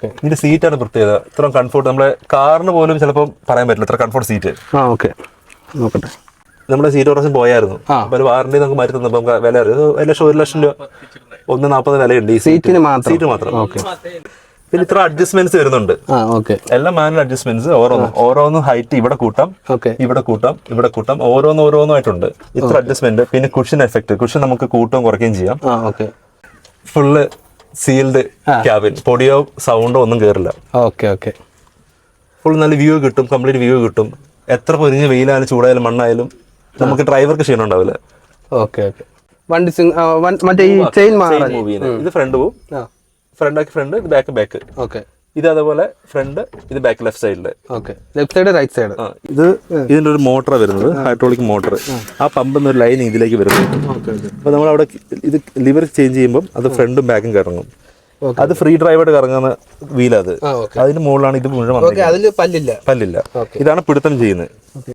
ഇതിന്റെ സീറ്റാണ് പ്രത്യേകത. ഇത്ര കംഫോർട്ട് നമ്മളെ കാറിന് പോലും ചിലപ്പോൾ പറയാൻ പറ്റില്ല ഇത്ര കംഫോർട്ട് സീറ്റ്. നോക്കട്ടെ. നമ്മുടെ സീറ്റ് പ്രാവശ്യം പോയായിരുന്നു. അപ്പൊ ഒരു വാറണ്ടി നമുക്ക് മാറ്റി തന്നപ്പോൾ വില അറിയാം. 1,00,000 രൂപ 1,40 വിലയുണ്ട് ഈ സീറ്റ് മാത്രം. പിന്നെ ഇത്ര അഡ്ജസ്റ്റ്മെന്റ്സ് വരുന്നുണ്ട്. എല്ലാം മാനുവൽ അഡ്ജസ്റ്റ്മെന്റ്സ്. ഓരോന്നും ഹൈറ്റ് ഇവിടെ കൂട്ടാം, ഇവിടെ കൂട്ടാം, ഓരോന്നായിട്ടുണ്ട്. ഇത്ര അഡ്ജസ്റ്റ്മെന്റ്. പിന്നെ കുഷൻ എഫക്ട്, കുഷൻ നമുക്ക് കൂട്ടുകയും കുറയ്ക്കുകയും ചെയ്യാം. ഫുള്ള് സീൽഡ് ക്യാബിൻ, പൊടിയോ സൗണ്ടോ ഒന്നും കയറില്ല. ഫുൾ നല്ല വ്യൂ കിട്ടും, കംപ്ലീറ്റ് വ്യൂ കിട്ടും. എത്ര പൊരിഞ്ഞ വെയിലായാലും ചൂടായാലും മണ്ണായാലും നമുക്ക് ഡ്രൈവർക്ക് ക്ഷീണം ഉണ്ടാവില്ല. ഇത് ഫ്രണ്ട് പോവും, ഫ്രണ്ട് ഇത് ബാക്ക്. ഇത് അതേപോലെ ഫ്രണ്ട്, ഇത് ബാക്ക് ലെഫ്റ്റ് സൈഡില്. Right side. ഇത് ഇതിന്റെ ഒരു മോട്ടർ വരുന്നത്, ഹൈഡ്രോളിക് മോട്ടർ. ആ പമ്പ് ഒരു ലൈൻ ഇതിലേക്ക് വരുന്നത്. അപ്പൊ നമ്മൾ അവിടെ ഇത് ലിവർ ചേഞ്ച് ചെയ്യുമ്പോൾ അത് ഫ്രണ്ടും ബാക്കും കറങ്ങും. അത് ഫ്രീ ഡ്രൈവായിട്ട് കറങ്ങുന്ന വീലത്. അതിന് മുകളിലാണ് ഇത് മുഴുവൻ പല്ലില്ല. ഇതാണ് പിടുത്തം ചെയ്യുന്നത്.